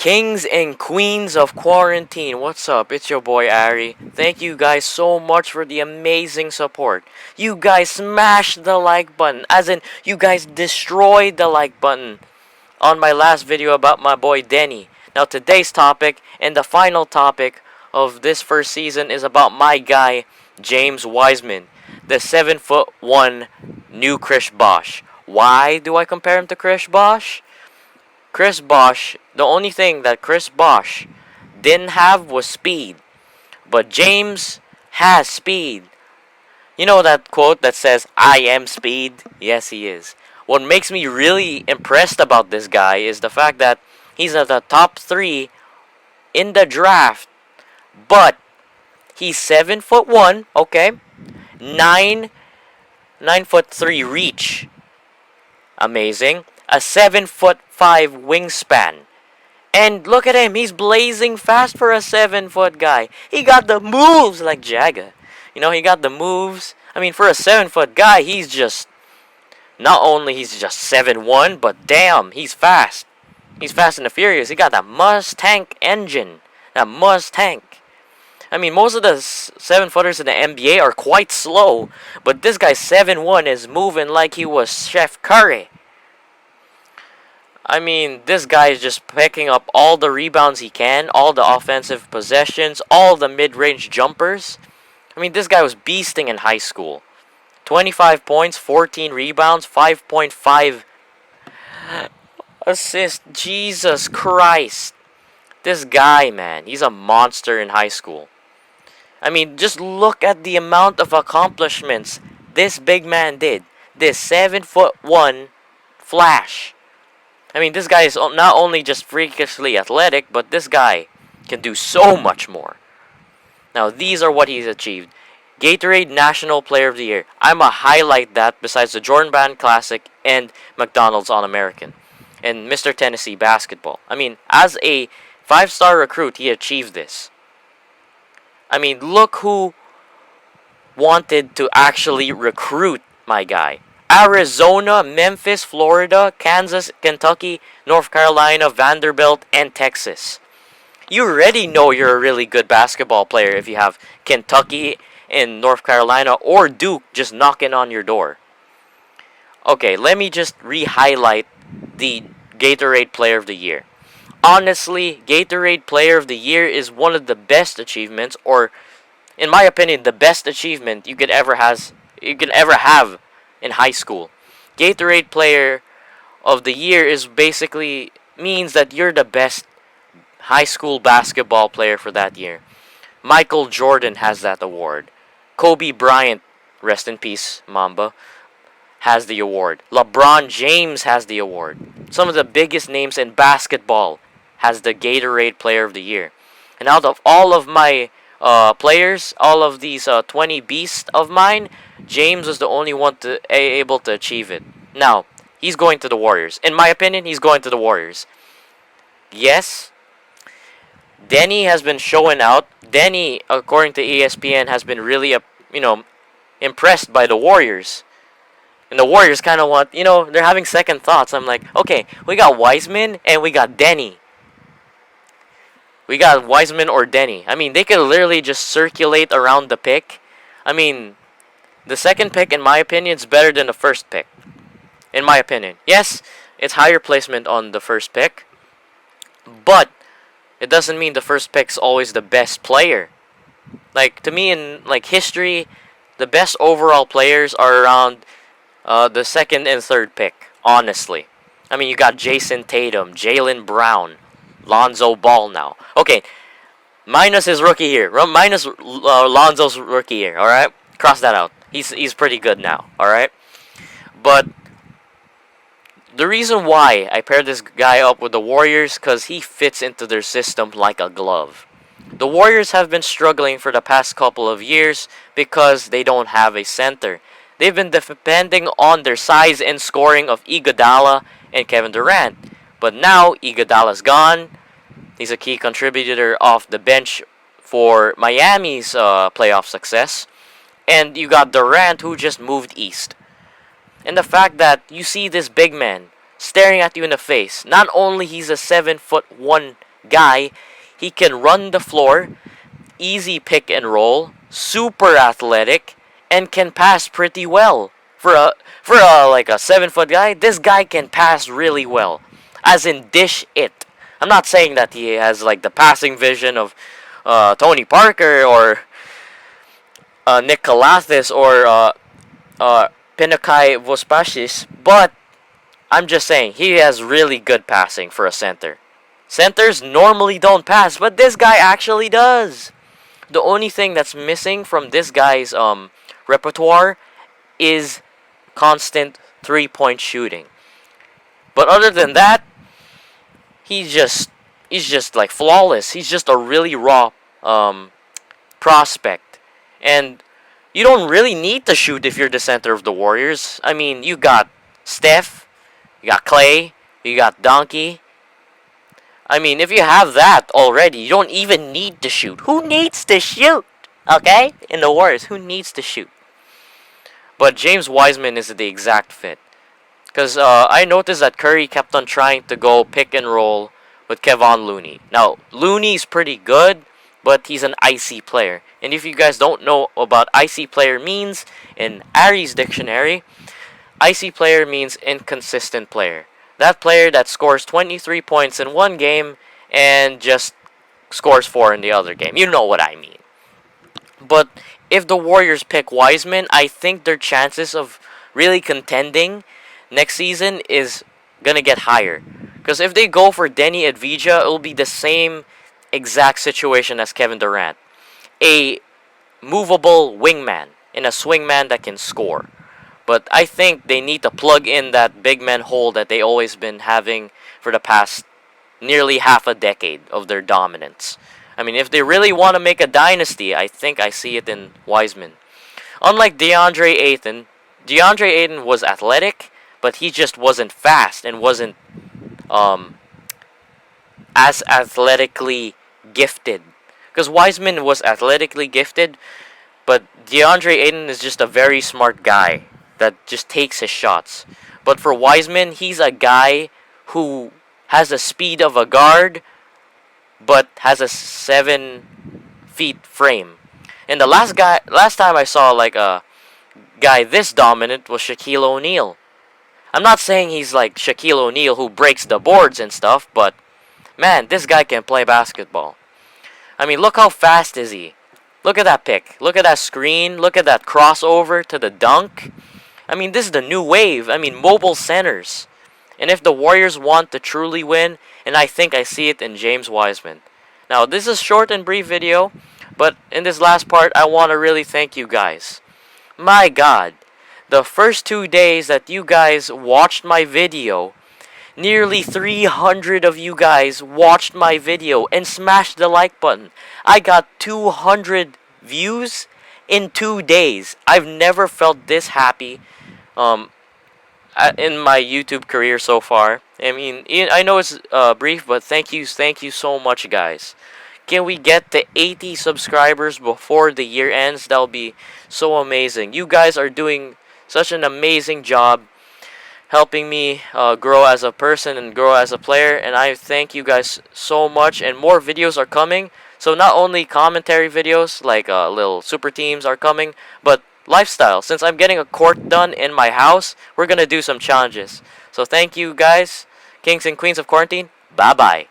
Kings and queens of quarantine, what's up? It's your boy Ari. Thank you guys so much for the amazing support. You guys smashed the like button, as in, you guys destroyed the like button on my last video about my boy Denny. Now, today's topic, and the final topic of this first season, is about my guy, James Wiseman, the 7'1" new Chris Bosh. Why do I compare him to Chris Bosh? Chris Bosh, the only thing that Chris Bosh didn't have was speed. But James has speed. You know that quote that says, "I am speed"? Yes, he is. What makes me really impressed about this guy is the fact that he's at the top 3 in the draft. But he's 7'1", okay? 9'3" reach. Amazing. A 7'5" wingspan. And look at him, he's blazing fast for a 7-foot guy. He got the moves like Jagga. You know, he got the moves. I mean, for a 7-foot guy, he's just, not only he's just 7'1", but damn, he's fast. He's fast and the furious. He got that Mustang engine. That Mustang. I mean, most of the 7-footers in the NBA are quite slow, but this guy 7'1" is moving like he was Chef Curry. I mean, this guy is just picking up all the rebounds he can, all the offensive possessions, all the mid-range jumpers. I mean, this guy was beasting in high school. 25 points, 14 rebounds, 5.5 assists. Jesus Christ. This guy, man, he's a monster in high school. I mean, just look at the amount of accomplishments this big man did. This 7'1" flash. I mean, this guy is not only just freakishly athletic, but this guy can do so much more. Now, these are what he's achieved. Gatorade National Player of the Year. I'ma highlight that besides the Jordan Brand Classic and McDonald's All-American. And Mr. Tennessee Basketball. I mean, as a 5-star recruit, he achieved this. I mean, look who wanted to actually recruit my guy. Arizona, Memphis, Florida, Kansas, Kentucky, North Carolina, Vanderbilt, and Texas. You already know you're a really good basketball player if you have Kentucky and North Carolina or Duke just knocking on your door. Okay, let me just re-highlight the Gatorade Player of the Year. Honestly, Gatorade Player of the Year is one of the best achievements, or in my opinion, the best achievement you could ever have in high school. Gatorade Player of the Year is basically means that you're the best high school basketball player for that year. Michael Jordan has that award. Kobe Bryant, rest in peace, Mamba, has the award. LeBron James has the award. Some of the biggest names in basketball has the Gatorade Player of the Year. And out of all of my players, all of these 20 beasts of mine, James was the only one able to achieve it. Now, he's going to the Warriors. In my opinion, he's going to the Warriors. Yes, Denny has been showing out. Denny, according to ESPN, has been really, impressed by the Warriors. And the Warriors kind of want, they're having second thoughts. I'm like, okay, we got Wiseman and we got Denny. We got Wiseman or Denny. I mean, they could literally just circulate around the pick. I mean, the second pick, in my opinion, is better than the first pick. In my opinion. Yes, it's higher placement on the first pick. But it doesn't mean the first pick's always the best player. Like, to me, in history, the best overall players are around the second and third pick, honestly. I mean, you got Jason Tatum, Jaylen Brown, Lonzo Ball now. Okay, minus his rookie year. Minus Lonzo's rookie year, alright? Cross that out. He's pretty good now, alright? But the reason why I paired this guy up with the Warriors, because he fits into their system like a glove. The Warriors have been struggling for the past couple of years because they don't have a center. They've been depending on their size and scoring of Iguodala and Kevin Durant. But now Iguodala's gone. He's a key contributor off the bench for Miami's playoff success. And you got Durant, who just moved east. And the fact that you see this big man staring at you in the face. Not only he's a 7'1" guy. He can run the floor, easy pick and roll, super athletic, and can pass pretty well. For a like a 7 foot guy, this guy can pass really well, as in dish it. I'm not saying that he has like the passing vision of Tony Parker or Nick Calathis or Pinakai Vospashis, but I'm just saying he has really good passing for a center. Centers normally don't pass, but this guy actually does. The only thing that's missing from this guy's repertoire is constant 3-point shooting. But other than that, he's just like flawless. He's just a really raw prospect, and you don't really need to shoot if you're the center of the Warriors. I mean, you got Steph, you got Clay, you got Donkey. I mean, if you have that already, you don't even need to shoot. Who needs to shoot? Okay? In the Warriors, who needs to shoot? But James Wiseman is the exact fit. Because I noticed that Curry kept on trying to go pick and roll with Kevon Looney. Now, Looney's pretty good, but he's an icy player. And if you guys don't know about icy player means, in Ari's dictionary, icy player means inconsistent player. That player that scores 23 points in one game and just scores 4 in the other game. You know what I mean. But if the Warriors pick Wiseman, I think their chances of really contending next season is gonna get higher. Because if they go for Denny Advija, it will be the same exact situation as Kevin Durant. A movable wingman and a swingman that can score. But I think they need to plug in that big man hole that they always been having for the past nearly half a decade of their dominance. I mean, if they really want to make a dynasty, I think I see it in Wiseman. Unlike DeAndre Ayton was athletic, but he just wasn't fast and wasn't um, as athletically gifted. Because Wiseman was athletically gifted, but DeAndre Ayton is just a very smart guy that just takes his shots. But for Wiseman, he's a guy who has the speed of a guard, but has a 7 feet frame. And the last time I saw like a guy this dominant was Shaquille O'Neal. I'm not saying he's like Shaquille O'Neal who breaks the boards and stuff, but man, this guy can play basketball. I mean, look how fast is he. Look at that pick. Look at that screen. Look at that crossover to the dunk. I mean, this is the new wave. I mean, mobile centers. And if the Warriors want to truly win, and I think I see it in James Wiseman. Now, this is a short and brief video, but in this last part, I want to really thank you guys. My God, the first 2 days that you guys watched my video, nearly 300 of you guys watched my video and smashed the like button. I got 200 views in 2 days. I've never felt this happy in my YouTube career so far. I mean, I know it's brief, but thank you so much, guys. Can we get to 80 subscribers before the year ends? That'll be so amazing. You guys are doing such an amazing job helping me grow as a person and grow as a player, and I thank you guys so much. And more videos are coming. So not only commentary videos like little super teams are coming, but lifestyle. Since I'm getting a court done in my house, we're gonna do some challenges. So thank you guys, kings and queens of quarantine. Bye bye.